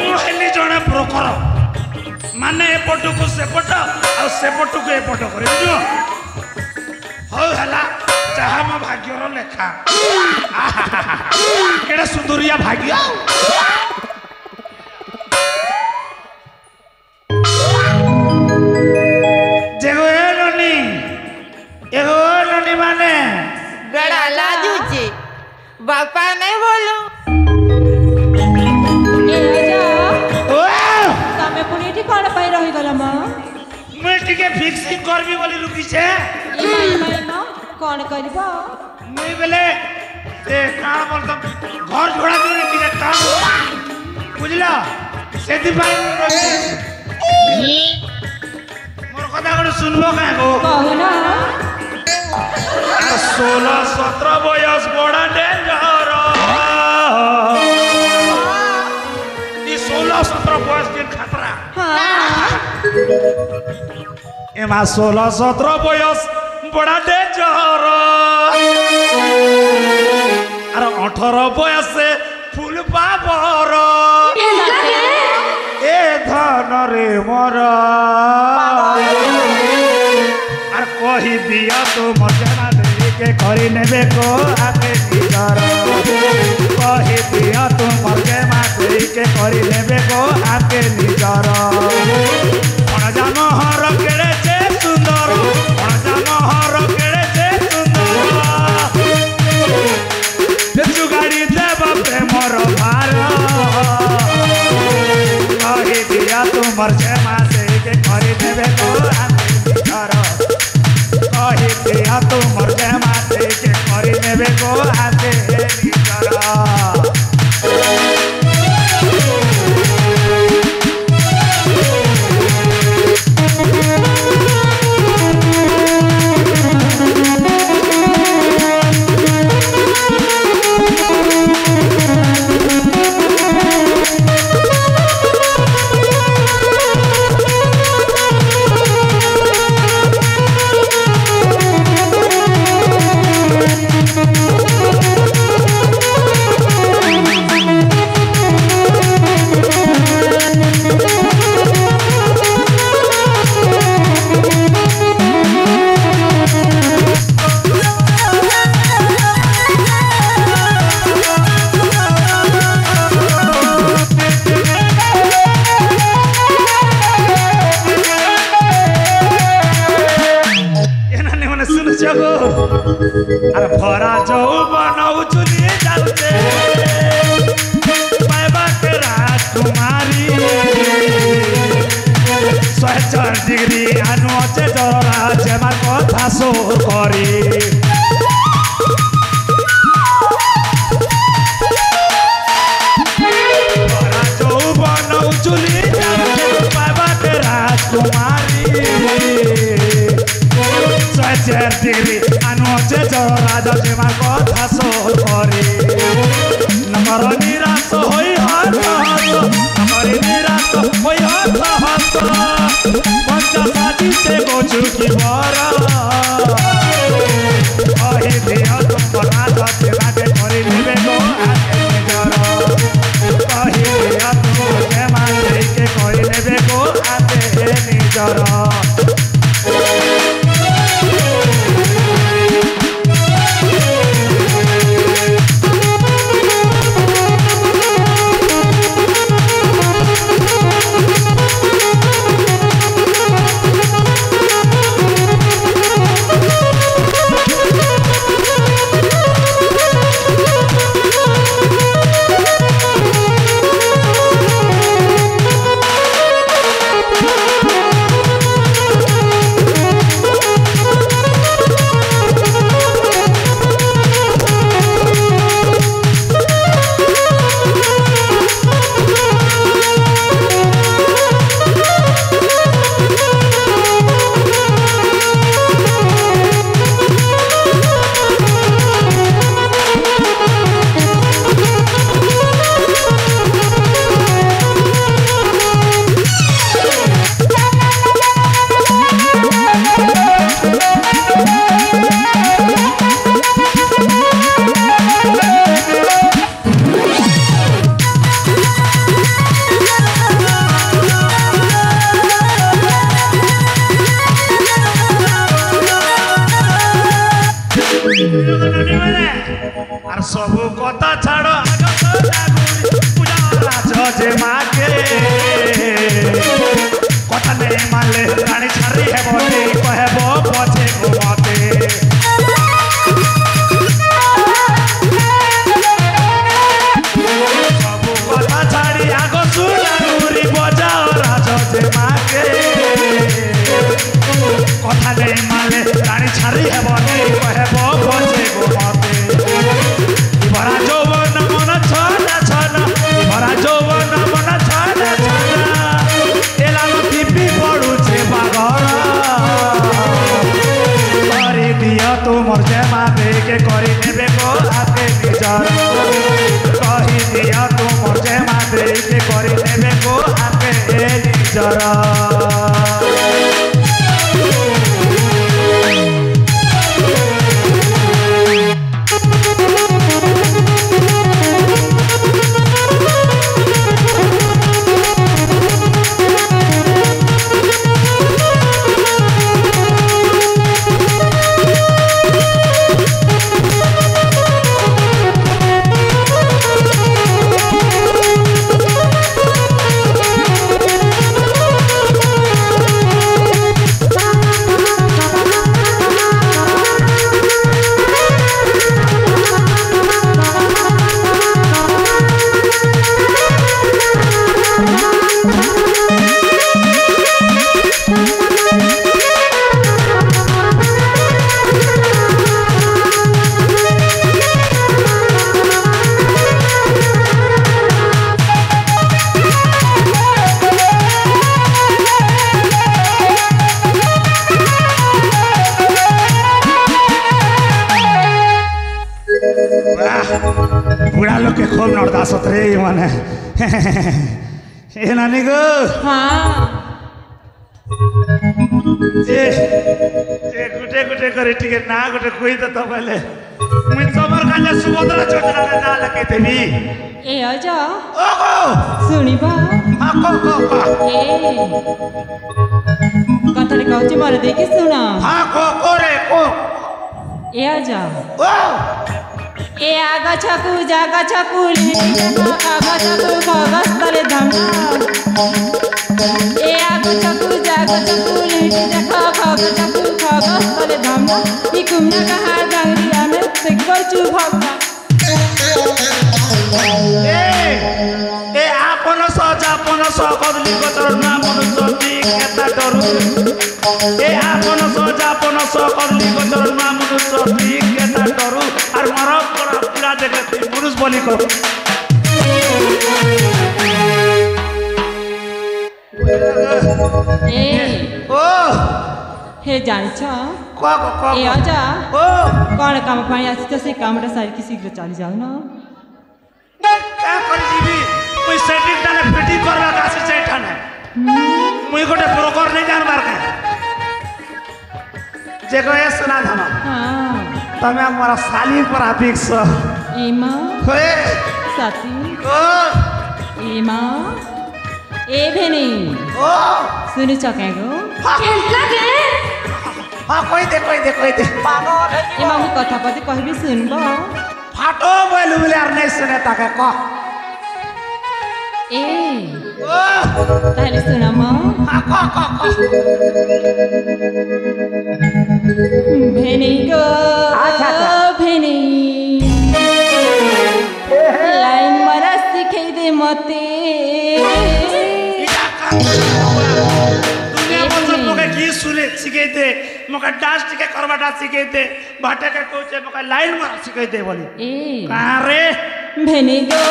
मुझे जड़े ब्रोकर माने एपट को सेपट आसेपट को एपट कर हौ हला जहाँ मो भाग्यर लेखा केड़ा सुंदरिया भाग्य माने गड़ा लाजू जी बापा नहीं बोलो तमे पुनी ठी कोन पाई रही गला म मैं टिके फिक्सिंग करबी बोली रुकी छे ई न कोन करबो मैं बेले से काण बोल तो घर झोड़ा दे टिके काम बुझला सेति पाई मोर कथा कोन सुनबो का गो कहू ना 16-17 बयस बड़ा डेंजर ये 16-17 बयस के खतरा एमा 16-17 बयस बड़ा डेंजर अरे 18 बयस से फुल पावर ए धन रे मोर अरे कही दिया तो मर्जना के करी नेबे को आके निकर कही दिया तुम मर्गे माते के करी नेबे को आके निकर अणजान हर केड़े से सुंदर अणजान हर केड़े से सुंदर जुगाड़ी देव प्रेमर भार कही दिया तुम मर्गे माते के करी नेबे को आके निकर कही दिया तू मर्गे माते के करी नेबे को आते निकर अरे भरा जाऊ बनाऊ चुनिए जाते पाइबा के राजकुमारी 104 डिग्री आनु अच्छे जरा जेमा कथा सोर करी भरा जाऊ बनाऊ चुनिए जाते पाइबा के राजकुमारी 104 डिग्री आनुचे राजा जेमा कथा सोर करे नमर निराश होई हाथ नमर निराश होई हाथ पंचसाजी से गोचु की बरा अहि दिया तुम राजा जेमा के करे नेबे को आके निजर अहि दिया तुम जेमा के करे नेबे को आके निजर जे माके कथा नहीं मानले रानी छारी है बोले कहबो पछे घुमाते सब कथा छाड़ी आगो सुनागुरी बजाओ राजा जे माके कथा नहीं मानले रानी छारी है बोले कहबो पछे घुमाते बड़ा जौवन मन छना छना बड़ा जौवन मन छना छना एला टिपी पड़ुछे बागर करी दिया तुमर जेमा देके करी नेबे को आके निजर कही दिया तुमर जेमा देके करी नेबे को आके निजर बुढ़ा लोग के खूब नर्दासत रे माने ए नानी गो हाँ जे गुटे गुटे करे टिके ना गुटे कोई तो तबले मुई समर काले सुभद्रा चोटरा ने ना लके देबी ए आजा ओगो सुनिबा आ को ए कथरे कहूची मारे देखि सुना हां को रे को ए आजा ओ ए आगा छकु जागा छकु आगा छकु खगस तले धमना ए आगा छकु जागा छकु देखा खगस छकु खगस तले धमना ई कुमना कहा गंगरिया में सिकर चू भगना ए आपन सकदली गचर ना मनुष्य केता डरु ए आपन सकदली गचर ना मनुष्य केता डरु और मर पूरा देखे पुरुष बोली को ए ओ हे जानी छ को ए आजा ओ कौन काम पाई आसी तो से कामटा सारी की शीघ्र चली जाओ ना का कर जीवी कोई सेटिंग डाले फिटिंग करवा कासे चैठाने मुई गोटे ब्रोकर नहीं जानबार के जे को ए सुना धन हां तमे हमरा साली पर अपेक्ष एमा होए साथी ओ एमा ए भेनी ओ सुनि सके गो खेलता के हां कोई दे पागल है एमा मु कथा पति कहबी सुनबो फाटो बोलू बोले यार नहीं सुने ताके को ए ओ ताले सुना म हां को भेनी गो अच्छा। भेनी लाइन मरा सिखे दे मते दुनिया भर सब मोके गीत सुने सिखाइते मोके डांस टिके करवाटा सिखाइते भाटे के कोचे मोके लाइन मार सिखाइते बोली ए कहां रे भेनी गो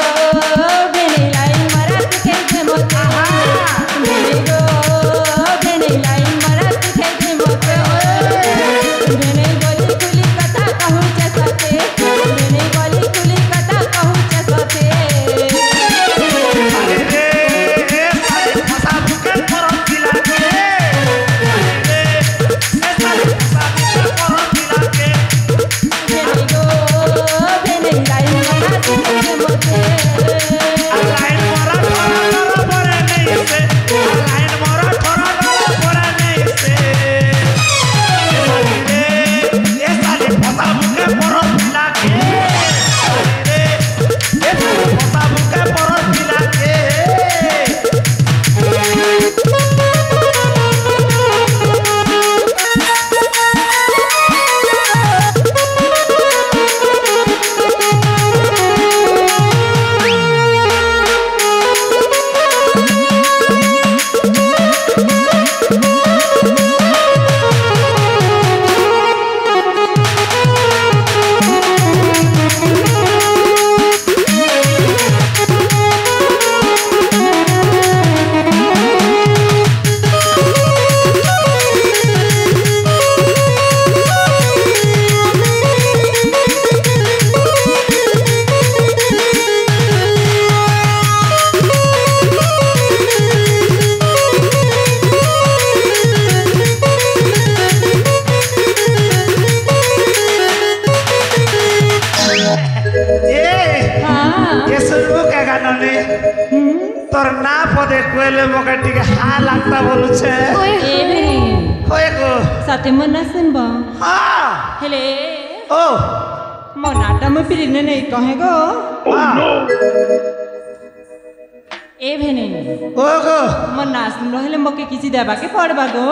भेनी लाइन मरा सिखे दे मते भेनी गो भेनी लाइन मरा सिखे दे मते भेनी गली कुली कथा कहू चे सते भेनी गली कुली कथा कहू चे सते अरे रे साले फसा दुकान पर दिला के अरे रे साले फसा दुकान पर दिला के भेनी गो भेनी लाइन मरा सिखे दे मते ये सुनबो क्या गाना ने तोर ना पदे कोइले मके टिके हा लागता बोलु छे ए भेणी होय गो साथे मन ना सुनबो हां हेले ओ मो नाटा में पिरिने नहीं कहे गो ए भेणी ओ गो मन ना सुन रहले मके किछि देबा के पड़बा गो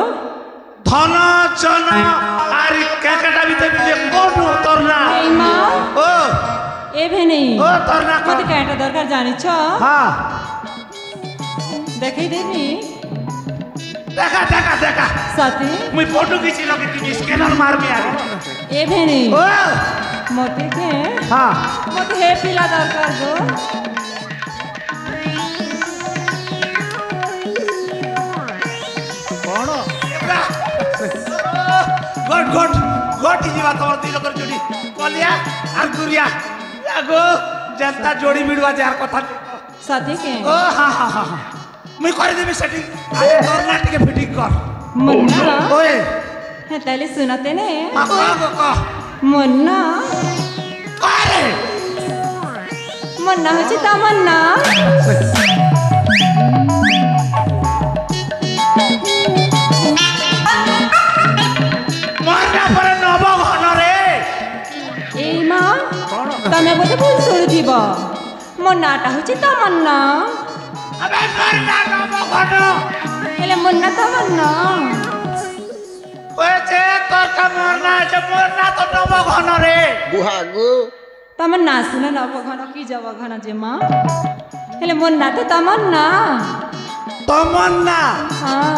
धन चन आरि काकाटा बिते बिते कोन तोर ना ए मां ओ ए भेणी ओ तोर ना मते काटा दरकार जानि छ हां देखै देनी देखा देखा देखा साथे मुई फोटो खींची लगे तू स्कैनर मार में आ ए भेणी ओ मते के हां मते हे पिला दरकार गो कोन गट गट गट जीवा तोर दिल कर जोड़ी कलिया आर गुरिया लागो जनता जोड़ी मिडवा जार कथा साथे के ओ हां हां हां मुई कर देबे सेटिंग आरे तोर नाट के फिटिंग कर मन्ना ओए हे तले सुनते ने का मन्ना अरे मन्ना होची तमन्ना मरना पर नब घन रे ए मां तमे बोते भूल सुनुथिब मन्नाटा होची तमन्ना अबे मरना नब घन हेले मन्ना तमन्ना ओए जे तोर का मरना तो नब घन रे बुहागु तमन्ना सुन न घन की जब घन जे मां हेले मन्ना तो तमन्ना तमन्ना हां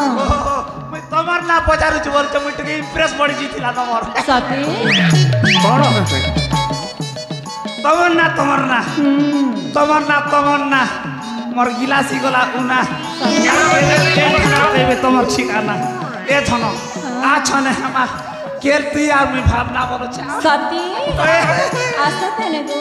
मुई तमन्ना पचारु छु बोल मुई टके इंप्रेस बड़ी जीतिला नंबर साथे कोन तमन्ना तमन्ना तमन्ना तमन्ना मोर गिलासी गला उना क्या देबे तमर ठिकाना ए छन आ छने हमा केलती आ मी भावना बोल छ साथी आसते ने गो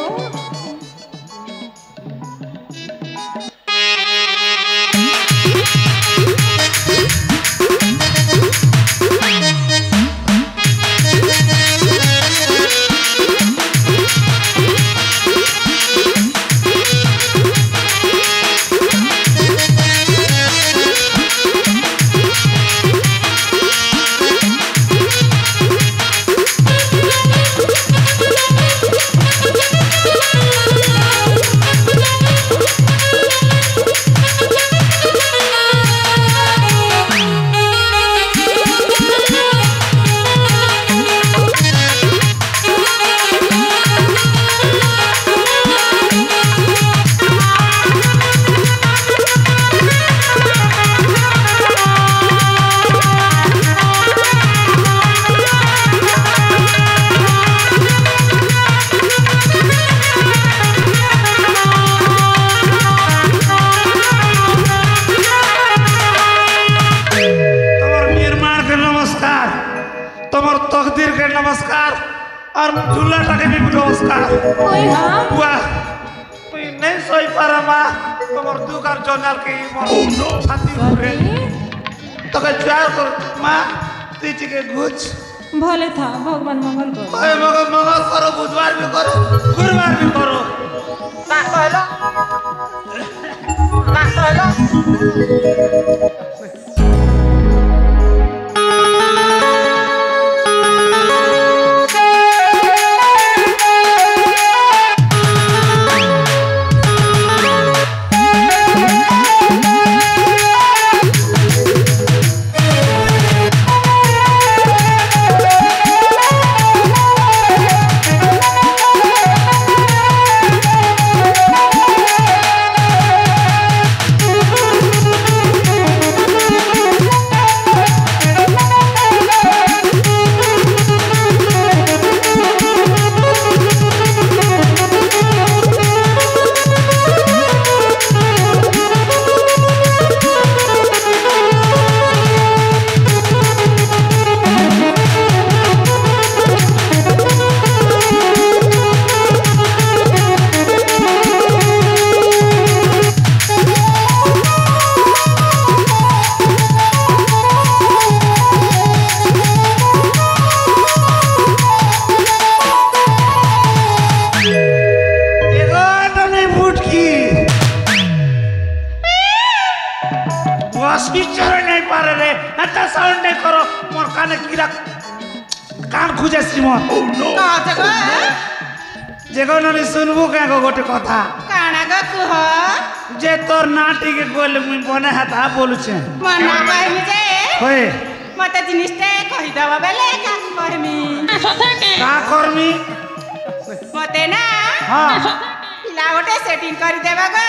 तकदीर के नमस्कार और झूला टाके भी नमस्कार ओए हां वाह तू नहीं सोई पारा मां तोर दुकार जंगल के मोर छाती घुरे तो के चार कर मां तीच के गुछ भले था भगवान मंगल करो ओए मंगल करो बुधवार भी करो गुरुवार भी करो का कहलो स्पीकर नहीं पारे रे एता साउंड नहीं करो मोर काने कीड़ा कान खुजे श्रीमन कहते गो जेगो ननी सुनबो का गोटे कथा काना गो कुह जे तोर नाटी के गोल मुई बने हाता बोलु छे मना कहमी जे होय मते जिनिसटे कहि दबा बेले का कहमी का करमी मते ना हां पिला गोटे सेटिंग करि देबा गो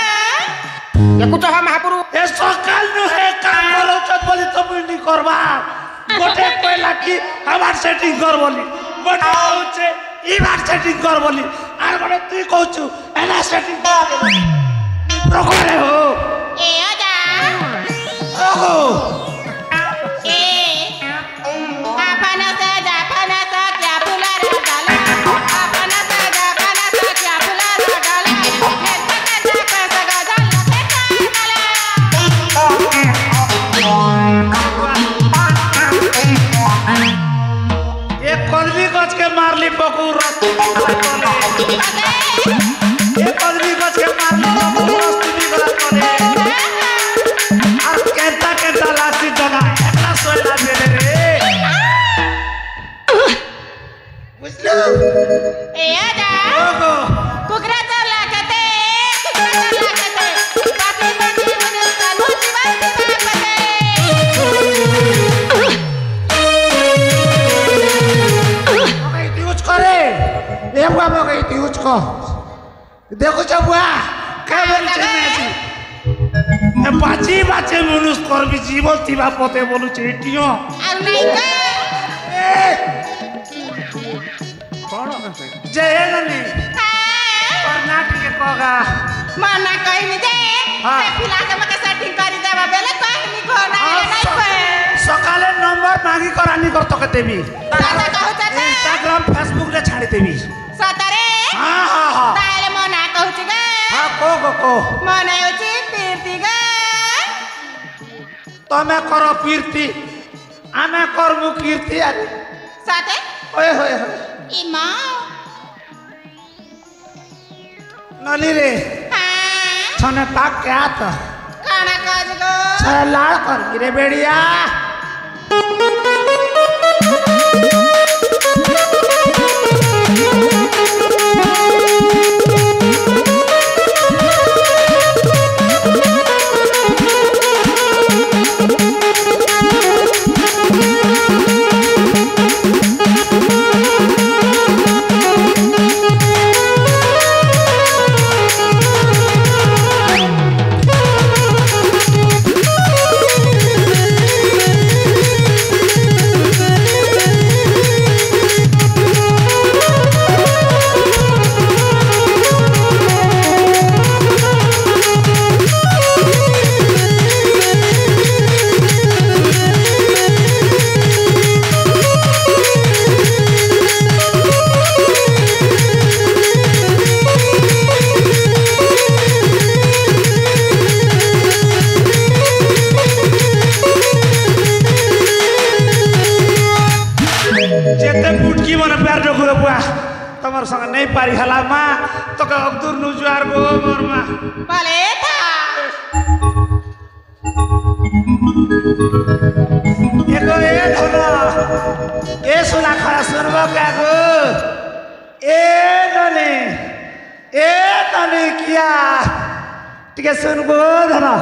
देखु तो महापुरु ए सकाल नु हे काम करो त बोली तो मुई नहीं करबा गोटे कोइला की हमार सेटिंग कर बोली गोटे होचे ई बार सेटिंग कर बोली आर गोटे तू कहछु एना सेटिंग कर प्रकोरे हो ए आजा ओहो ए आपना से जापना से क्या फुला रे डाला आपना से जापना से क्या फुला रे डाला हे तक पैसा गजल एक कदली गछ के मारली बकुर एक कदली गछ के मारली बकुर रस्ती गला करे और केंता केंता लासी जगा एकला सोला देले रे बुझलो ए आजा ओगो कुकरा तो लागते बाकी बाकी मुझे सालो जीवन दिमाग मकई यूज करे ए बुआ मकई यूज को देखो जबुआ का बोली छे मेजी ए बाची बाचे मनुष्य करबी जीवन थिबा पते बोलु छे टियो और नहीं का ए कोन जय ननी कर्नाटक के कोगा मना कहमी जे हाँ। पिला के मके सेटिंग करि देबा बेले कहमी कोना नहीं कहे सकाले नंबर मांगी करानी कर तो देवी दादा कहू चाचा इंस्टाग्राम फेसबुक रे छाड़ी देवी सतरे हां हां हां ताले मना कहू छी गा हां को मना होची पीरती गा तमे करो कीर्ति आमे करमु कीर्ति आरे साथे ओए होए इमा नली रे हां छने ताक क्या तो खाना काज गो छे लाड़ कर रे बेड़िया जेते बुटकी मन प्यार डोकुर बुआ तमर संग नहीं पारी हला मां तो का अब्दुल नुजुआर गो मोर मां भले था एको ए धोना ए सुना खरा सुनबो का गो ए तने किया ठीक है सुन गो धना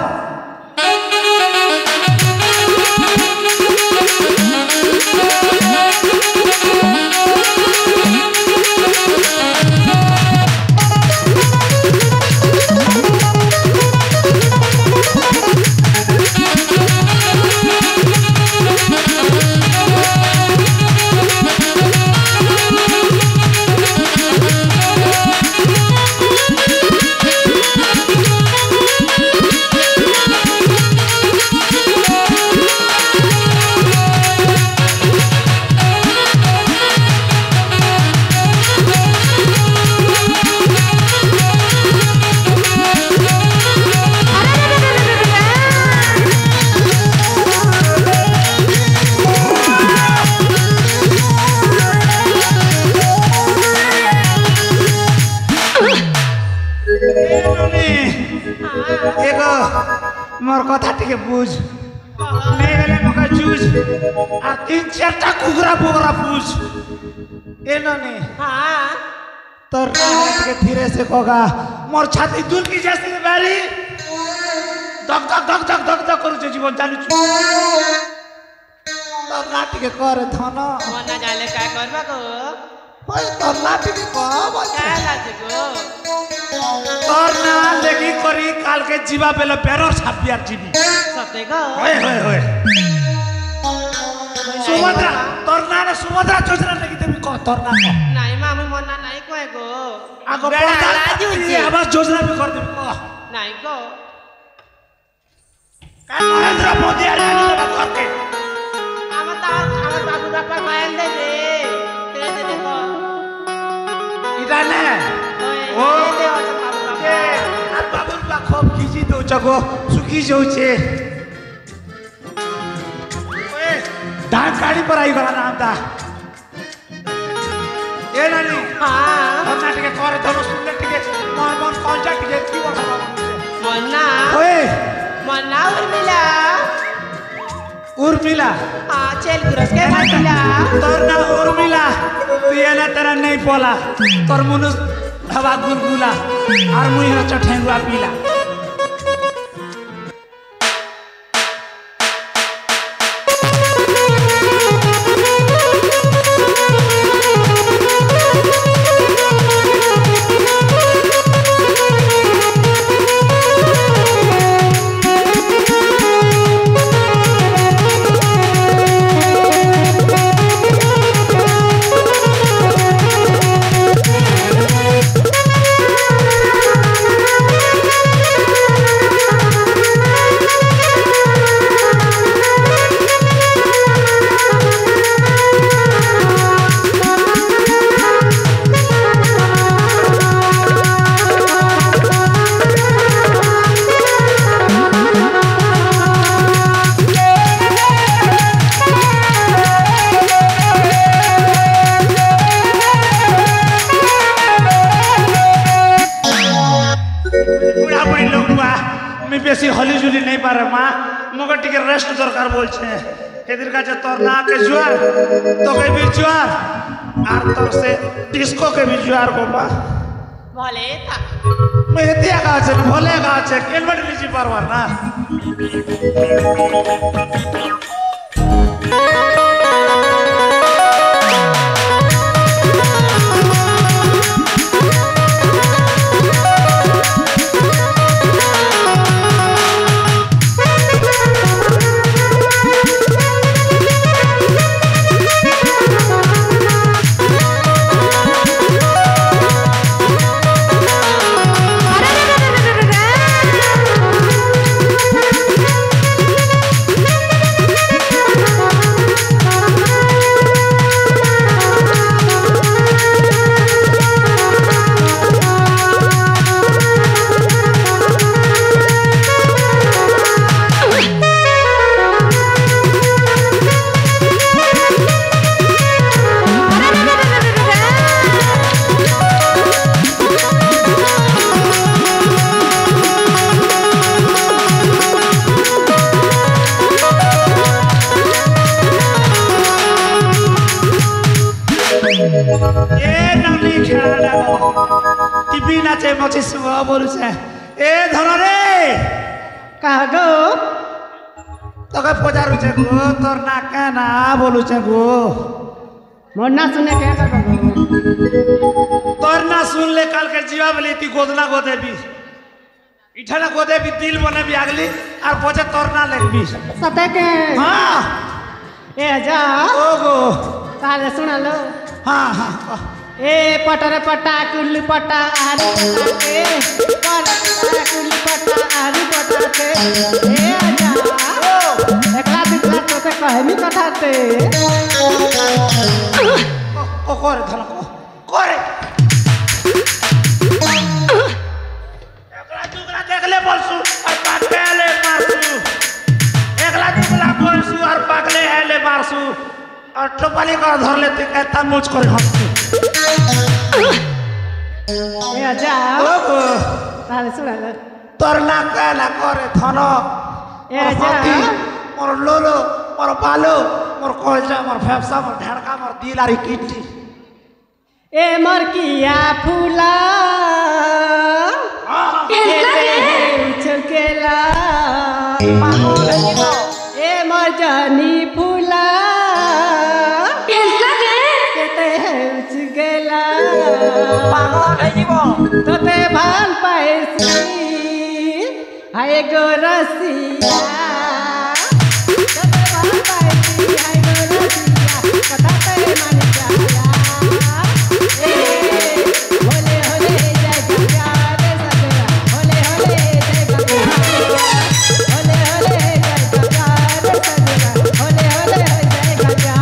मोर कथा टिके बुझ नहीं गले मका जूस और 3-4टा कुगरा बुगरा पूछ ए ननी हाँ तर रात के धीरे से कोगा मोर छाती दुल की जैसी बारी धक धक धक धक धक धक करू जीवन जानु छु तर रात के करे धन मना जाले काय करबा को ओए तर रात के को काय लाज को तर ना लेकी करी काल के जीवा बेलो पेरो छापिया जीवी सते को ओए ओए ओए सुभद्रा तरना ने सुभद्रा योजना लेकी देबी को तरना को नाही मामी मना नाही कोय गो आगो बेड़ा प्रधान लाजू ये आवास योजना भी कर देबी को नाही को का नरेंद्र मोदी आ जाने करके आमर बाबू बापा मायल दे दे देखो इदाने ओ दे ओ बाबू बापा आ बाबू बा खूब खिची दो जगो सुखी जाउछे ओए धान गाड़ी पर आई गला नाम ता ए नानी हाँ कर्नाटक के करे धनो सुनले टिके मन मन कॉन्टैक्ट के की बोल मना ओए मना उर्मिला हाँ चल गुरस के मिला तोर ना उर्मिला तू ये ना तेरा नहीं पोला तोर मुनुस हवा गुलगुला और मुई हो चठेंगुआ पीला बेसी हली जुली नहीं पारे माँ मगर टिके रेस्ट दरकार बोल छे एदिर का जे तोर ना के जुआर तो के भी जुआर आर तोर से डिस्को के भी जुआर को बा भले था मैं हेतिया का छे भले का छे केलबट लीजी परवार ना मचे सुबह बोलू छे ए धन रे कहा गो तो के पजारू छे गो तोर ना के ना बोलू छे गो मोर ना सुने के का गो तोर ना सुन ले काल के जीवा बली ती गोदना गोदे भी इठना गोदे भी दिल बने भी आगली और पजे तोर ना लेबी सते के हां ए जा ओ गो ताले सुना लो हां हां ए पटरे पट्टा कुल्ली पट्टा आरी पट्टा के पटरे कुल्ली पट्टा आरी पट्टा के ए आजा एकला दिखला तो से कहमी कथा ते ओ करे धन को करे एकला दुगला देखले बोलसु और पाकले मारसु एकला दुगला बोलसु और पाकले हेले मारसु और टोपाली कर धर लेते कहता मुझ कर हंसू ए आजा ओ गो ताले सुना लो तोर ना कहला करे धन ए आजा मोर लोलो मोर बालो मोर कलजा मोर फेफसा मोर ढेड़का मोर दिल आरी किट्टी ए मोर किया फूला उछकेला পাগল হয়ে যাব ए मोर जानी फूला केते उछकेला পাগল হয়ে যাব तोते भाल पाइसी हाय गो रसिया तोते भाल पाइसी हाय गो रसिया कथाते मन जाया ए होले होले जय गंगा रे सजरा होले होले जय गंगा होले होले जय गंगा रे सजरा होले होले जय गंगा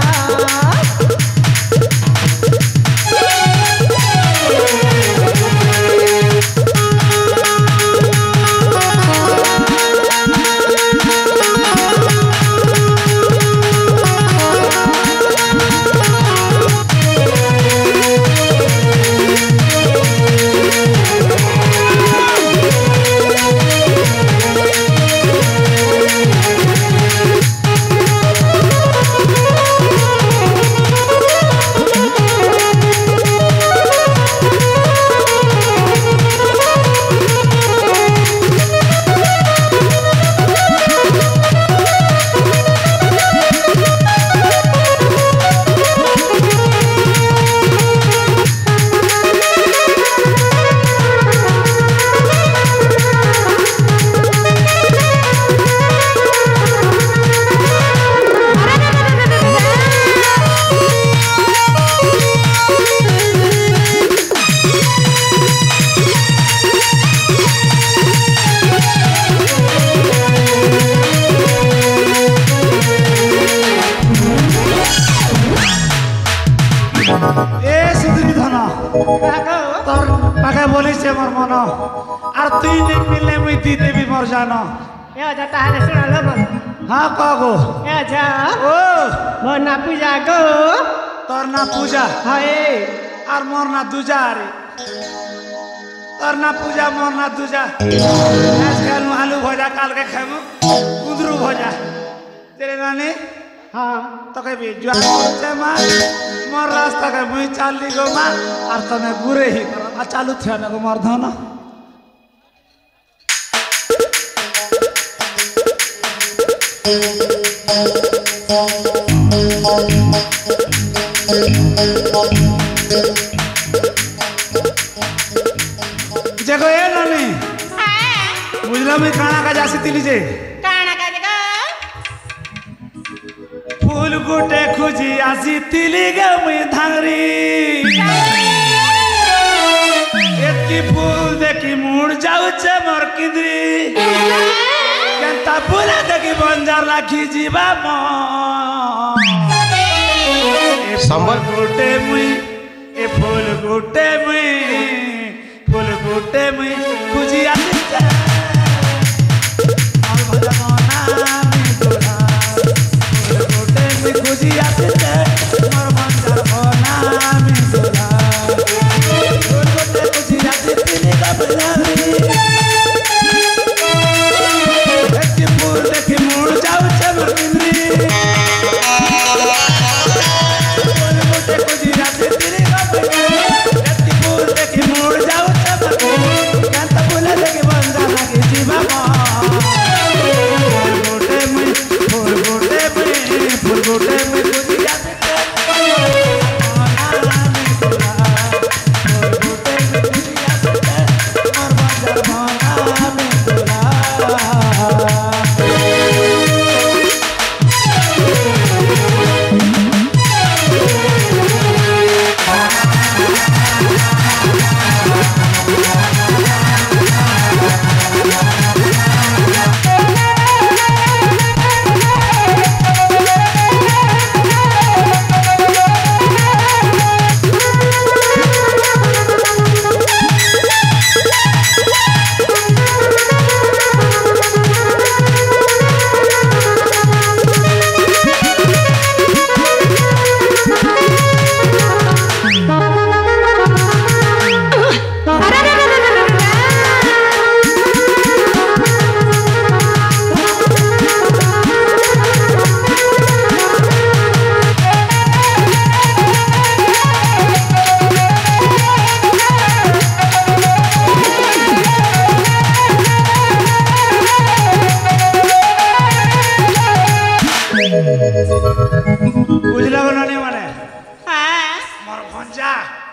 ए सुधरी धन তোর পাকে বলিছে মোর মন আর তুই দিন মিললে মুই দি দেবি মোর জান ए जा ताहले सुनालो बोल হ্যাঁ কগো ए जा ও मोर ना पूजा गो তোর না পূজা हाय আর মোর না দুজা রে তোর না পূজা মোর না দুজা আজ খানু আলু ভজা কালকে খামু কুঁদরু ভজা তেরে নানি हां তোকে বি জোয়ান করছে মা মোর রাস্তাকে মুই চালি গো মা আর তুমি ঘুরে হি কর আর চালু থিয়া না গো মোর ধন দেখো এ নানি বুঝলাম আমি কানা কাজ আসিলি যে কাଣା কাজে গো ফুল গুটে খুঁজি আসিলি গে মুই ধাংরি এতকি ফুল দেখি মুড় যাউছে মোর কিদ্রি কেনতা ফুলে দেখি বঞ্জার রাখি ଯିବା সম্বল গুটে মুই এ ফুল গুটে মুই খুঁজি আসিছে মোর ভজা মনা আমি তোরা ফুল গুটে মুই খুঁজি আসিছে মোর বঞ্জার মনা আমি তোরা ফুল গুটে খুঁজি আসিছে গাবলারি একটি ফুল দেখি মুড় যাউছে মোর কিন্দ্রি ফুল গুটে খুঁজি আসিছে গাবলারি একটি ফুল দেখি মুড় যাউছে মোর কিন্দ্রি কান্তা ফুলে দেখি বঞ্জা লাগি ଯିବା ফুল গুটে মুই খুঁজি আসিছে আমি তোরা ফুল গুটে মুই খুঁজি আসিছে মোর বঞ্জার মনা আমি তোরা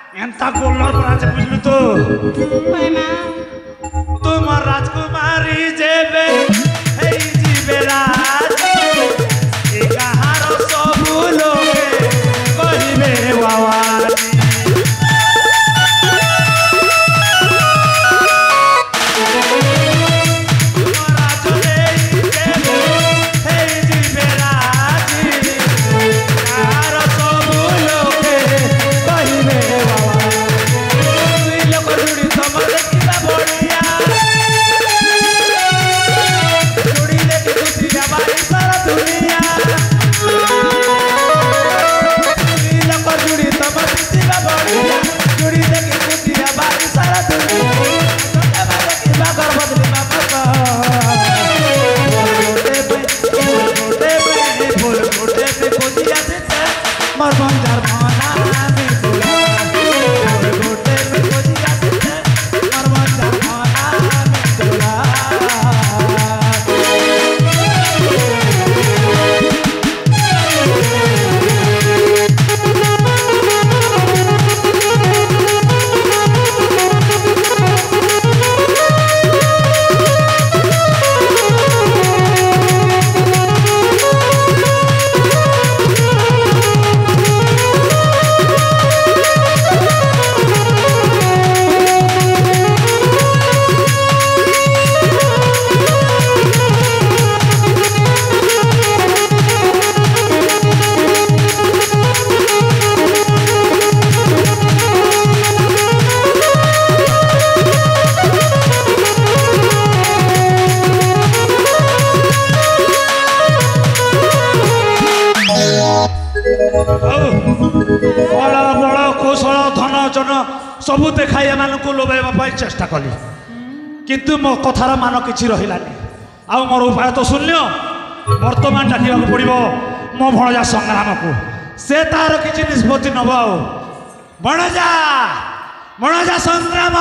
एंता गोल्लर पर आज बुझलु तो तुम राजकुमारी जेबे हे जीवे राज ए कहारो सब लोगे कहिबे वावानी सबू देखाई एमानकु लोभाइबा चेष्टा कली किंतु मो कथार मान किछि रहिलानी आ मोर उपाय तो शून्य वर्तमान डाकिया पड़ो मो भणजा संग्राम को से तार किछि निष्पत्ति नब आ भणजा भणजा संग्राम।